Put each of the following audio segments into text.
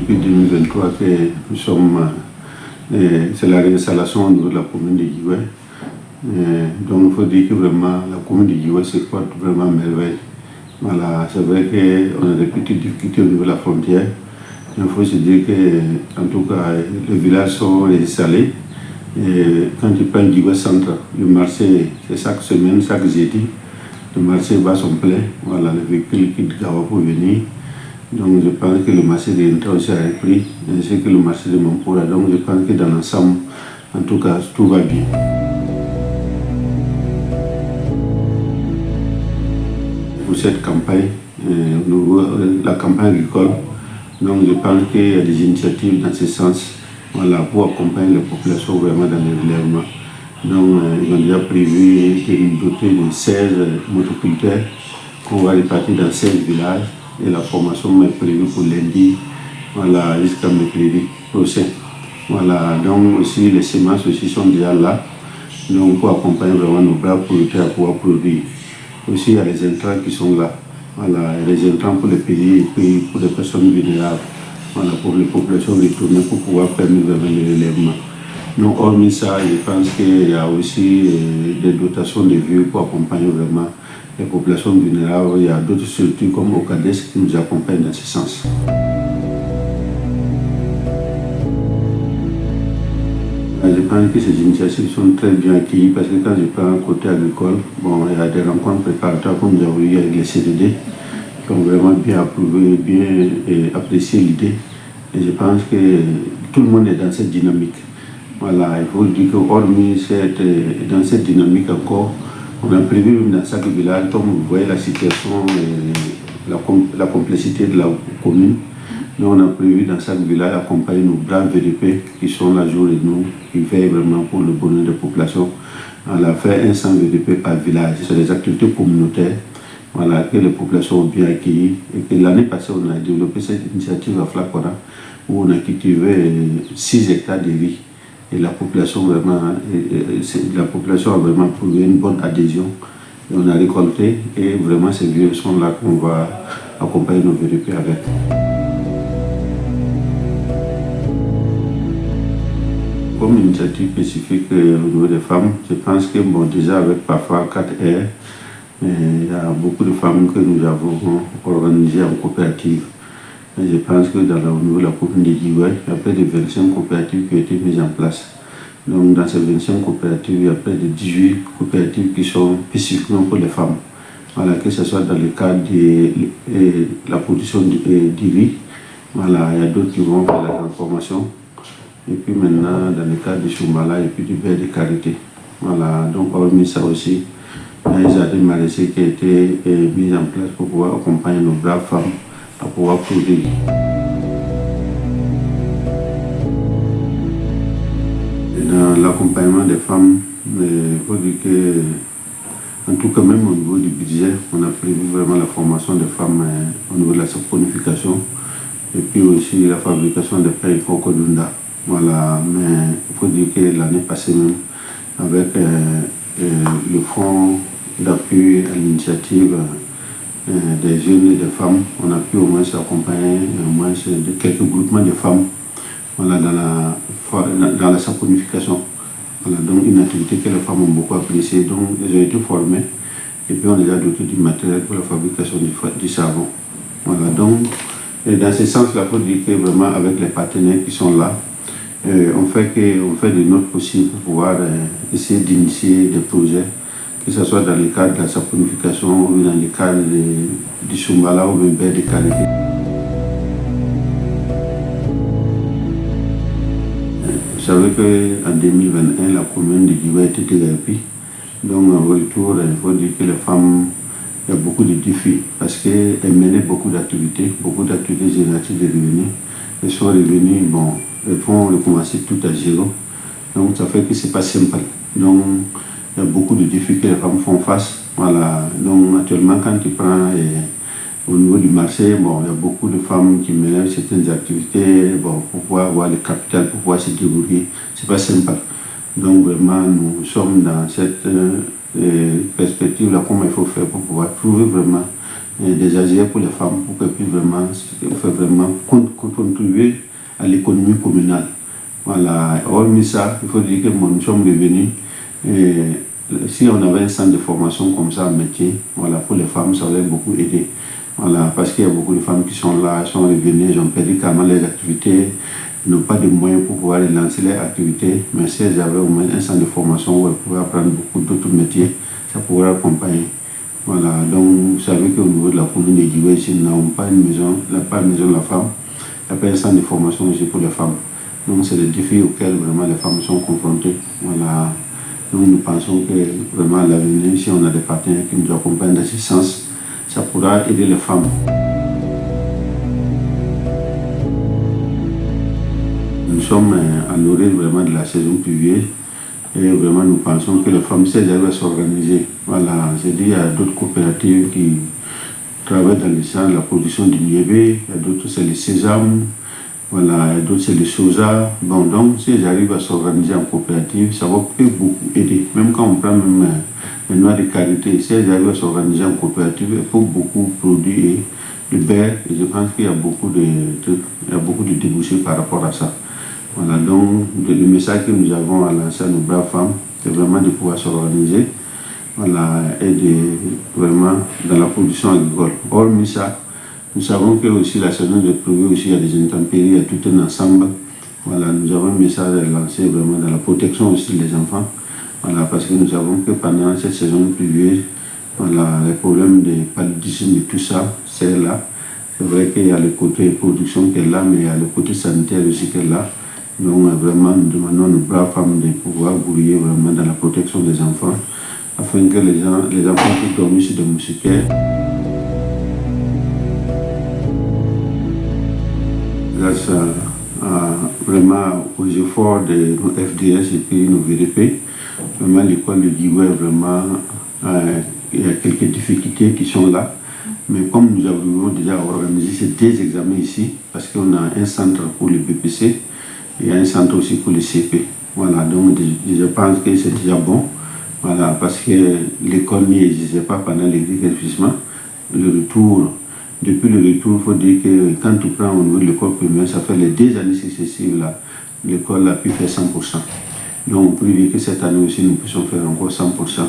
depuis 2023 que nous sommes, c'est la réinstallation au niveau de la commune de Guigoué. Donc il faut dire que vraiment la commune de Guigoué se porte vraiment merveille. Voilà, c'est vrai qu'on a des petites difficultés au niveau de la frontière. Il faut se dire que, en tout cas, les villages sont réinstallés. Et quand tu prends Guigoué Centre, le marché, c'est chaque semaine, chaque jeudi, le marché va son plein. Voilà, les véhicules quittent Gawa pour venir. Donc je pense que le marché de Ntra aussi a repris, ainsi que le marché de Mampura. Donc je pense que dans l'ensemble, en tout cas, tout va bien. Pour cette campagne, la campagne agricole, donc je pense qu'il y a des initiatives dans ce sens, voilà, pour accompagner les populations vraiment dans les relèvements. Donc ils ont déjà prévu de doter de 16 motoculteurs qu'on va répartir dans 16 villages. Et la formation est prévue pour lundi, voilà, jusqu'à mercredi prochain. Voilà, donc aussi les semences aussi sont déjà là, donc pour accompagner vraiment nos braves producteurs à pouvoir produire. Aussi il y a les intrants qui sont là, voilà, les intrants pour les pays et puis pour les personnes vulnérables, voilà, pour les populations retournées pour pouvoir permettre vraiment le relèvement. Donc hormis ça, je pense qu'il y a aussi des dotations de vues pour accompagner vraiment les populations vulnérables. Il y a d'autres structures comme Ocades qui nous accompagnent dans ce sens. Je pense que ces initiatives sont très bien accueillies parce que quand je prends un côté agricole, bon, il y a des rencontres préparatoires comme nous avons eu avec les CDD qui ont vraiment bien approuvé, bien apprécié l'idée. Et je pense que tout le monde est dans cette dynamique. Voilà, il faut dire que hormis dans cette dynamique encore, on a prévu dans chaque village, comme vous voyez la situation et la complexité de la commune. Nous, on a prévu dans chaque village accompagner nos braves VDP qui sont là jour et nuit, qui veillent vraiment pour le bonheur des populations. On a fait un 100 VDP par village. C'est des activités communautaires, voilà, que les populations ont bien accueillies. Et que l'année passée, on a développé cette initiative à Flakora où on a cultivé 6 hectares de riz. Et la population a vraiment trouvé une bonne adhésion. Et on a récolté et vraiment ces vieux sont là qu'on va accompagner nos VDP avec. Comme initiative spécifique au niveau des femmes, je pense que bon, déjà avec parfois 4R, il y a beaucoup de femmes que nous avons organisées en coopérative. Et je pense que au niveau de la commune de Guigoué, il y a près de 25 coopératives qui ont été mises en place. Donc dans ces 25 coopératives, il y a près de 18 coopératives qui sont spécifiquement pour les femmes. Voilà, que ce soit dans le cadre de la production du riz, voilà, il y a d'autres qui vont faire la transformation. Et puis maintenant, dans le cadre du Choumala et puis du beurre de karité. Voilà, donc hormis ça aussi, il y a un jardin maraîcher qui a été mis en place pour pouvoir accompagner nos braves femmes à pouvoir produire. Dans l'accompagnement des femmes, il faut dire que, en tout cas même au niveau du budget, on a prévu vraiment la formation des femmes au niveau de la saponification et puis aussi la fabrication des pains Kokodunda. Voilà, mais il faut dire que l'année passée même, avec le fonds d'appui à l'initiative des jeunes et des femmes, on a pu au moins accompagner quelques groupements de femmes, voilà, dans la saponification. Voilà, donc une activité que les femmes ont beaucoup appréciée. Donc elles ont été formées et puis on les a dotés du matériel pour la fabrication du savon. Voilà, donc et dans ce sens-là, il faut dire que vraiment avec les partenaires qui sont là, on fait de notre possible pour pouvoir essayer d'initier des projets, que ce soit dans le cadre de la saponification ou dans le cadre du Choumala ou même beurre de karité. Vous savez qu'en 2021, la commune de Guigoué a été déguerpie. Donc en retour, il faut dire que les femmes, il y a beaucoup de défis parce qu'elles menaient beaucoup d'activités génératives de revenus. Elles sont revenues, bon, elles vont recommencer tout à zéro. Donc ça fait que c'est pas simple. Donc il y a beaucoup de défis que les femmes font face. Voilà. Donc actuellement quand tu prends au niveau du marché, bon, il y a beaucoup de femmes qui mènent certaines activités bon, pour pouvoir avoir le capital, pour pouvoir se débrouiller. C'est pas simple. Donc vraiment nous sommes dans cette perspective-là, comment il faut faire pour pouvoir trouver vraiment des AGF pour les femmes pour qu'elles puissent vraiment contribuer à l'économie communale. Voilà, hormis ça, il faut dire que nous sommes revenus. Si on avait un centre de formation comme ça en métier, voilà, pour les femmes, ça aurait beaucoup aidé. Voilà, parce qu'il y a beaucoup de femmes qui sont là, sont revenues, elles ont perdu carrément les activités, elles n'ont pas de moyens pour pouvoir lancer leurs activités. Mais si elles avaient au moins un centre de formation où elles pouvaient apprendre beaucoup d'autres métiers, ça pourrait accompagner. Voilà, donc vous savez qu'au niveau de la commune de Djiboué, ici, nous n'avons pas une maison, pas une maison de la femme, il n'y a pas un centre de formation aussi pour les femmes. Donc c'est des défis auxquels vraiment les femmes sont confrontées. Voilà. Donc nous pensons que vraiment à l'avenir, si on a des partenaires qui nous accompagnent dans ce sens, ça pourra aider les femmes. Nous sommes à l'orée vraiment de la saison pluvieuse et vraiment nous pensons que les femmes, si elles arrivent à s'organiser, voilà, c'est-à-dire il y a d'autres coopératives qui travaillent dans le sens de la production du niébé, il y a d'autres c'est le sésame, voilà, il y a d'autres c'est le soja. Bon, donc si elles arrivent à s'organiser en coopérative, ça va beaucoup aider. Même quand on prend même les noix de karité, si elles arrivent à s'organiser en coopérative, elles peuvent beaucoup produire le beurre et je pense qu'il y a beaucoup de débouchés par rapport à ça. Voilà, donc le message que nous avons à lancer à nos braves femmes, c'est vraiment de pouvoir s'organiser, voilà, et vraiment dans la production agricole. Hormis ça, nous savons que aussi la saison de pluie, aussi il y a des intempéries, il y a tout un ensemble. Voilà, nous avons un message à lancer vraiment dans la protection aussi des enfants. Voilà, parce que nous savons que pendant cette saison pluvieuse, voilà, les problèmes de paludisme et tout ça, c'est là. C'est vrai qu'il y a le côté production qui est là, mais il y a le côté sanitaire aussi qui est là. Donc vraiment, nous demandons à nos braves femmes de pouvoir brouiller vraiment dans la protection des enfants, afin que les enfants puissent dormir sur des moustiquaires. Grâce vraiment aux efforts de nos FDS et puis nos VDP, vraiment l'école de Djiboué, vraiment, il y a quelques difficultés qui sont là. Mais comme nous avons déjà organisé ces deux examens ici, parce qu'on a un centre pour le BPC, il y a un centre aussi pour le CP. Voilà, donc je pense que c'est déjà bon. Voilà, parce que l'école n'y existait pas pendant l'exercice. Le retour, depuis le retour, il faut dire que quand tu prends au niveau de l'école primaire, ça fait les 2 années successives, là, l'école a pu faire 100%. Donc on peut dire que cette année aussi, nous puissions faire encore 100%.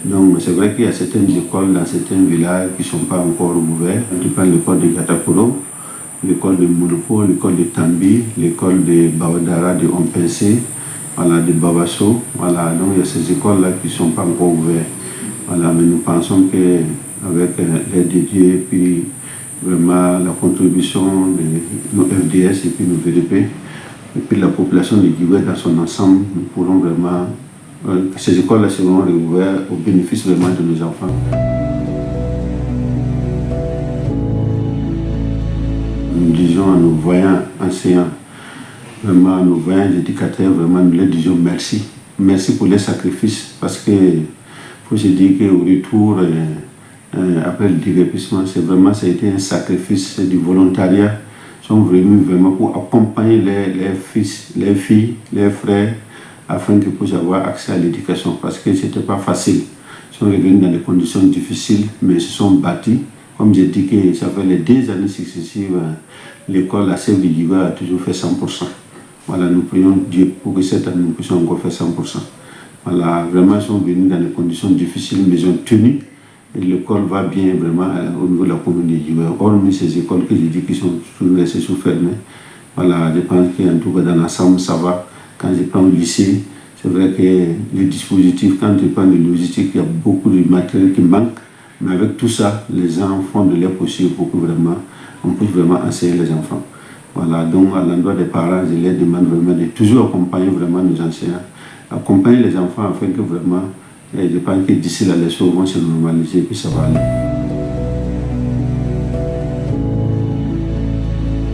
Donc c'est vrai qu'il y a certaines écoles dans certains villages qui ne sont pas encore ouvertes. Tu prends l'école de Gatakoro, l'école de Monopo, l'école de Tambi, l'école de Bawadara, de Ompensé, voilà, de Babasso. Voilà, donc il y a ces écoles-là qui ne sont pas encore ouvertes. Voilà, mais nous pensons qu'avec l'aide de Dieu, puis vraiment la contribution de nos FDS et puis nos VDP, et puis la population de Djiboué dans son ensemble, nous pourrons vraiment, ces écoles-là seront réouvertes au bénéfice vraiment de nos enfants. Nous disons à nos voyants enseignants, vraiment à nos voyants éducateurs, vraiment nous leur disons merci. Merci pour les sacrifices, parce que faut se dire qu'au retour, après le déguerpissement, ça a été un sacrifice, c'est du volontariat. Ils sont venus vraiment pour accompagner les fils, les filles, les frères, afin qu'ils puissent avoir accès à l'éducation, parce que ce n'était pas facile. Ils sont revenus dans des conditions difficiles, mais ils se sont battus. Comme j'ai dit que ça fait les 2 années successives, l'école, la CEF de Djiboué a toujours fait 100%. Voilà, nous prions Dieu pour que cette année nous puissions encore faire 100%. Voilà, vraiment ils sont venus dans des conditions difficiles, mais ils ont tenu. Et l'école va bien vraiment au niveau de la commune de Djiboué. Hormis ces écoles que j'ai dit qui sont toujours restées sous fermées. Voilà, je pense qu'en tout cas dans l'ensemble ça va. Quand je prends le lycée, c'est vrai que les dispositifs, quand tu prends les logistiques, il y a beaucoup de matériel qui manque. Mais avec tout ça, les gens font de leur possible pour que vraiment, on puisse vraiment enseigner les enfants. Voilà, donc à l'endroit des parents, je leur demande vraiment de toujours accompagner vraiment nos enseignants, accompagner les enfants afin que vraiment, je pense que d'ici là, les choses vont se normaliser et puis ça va aller.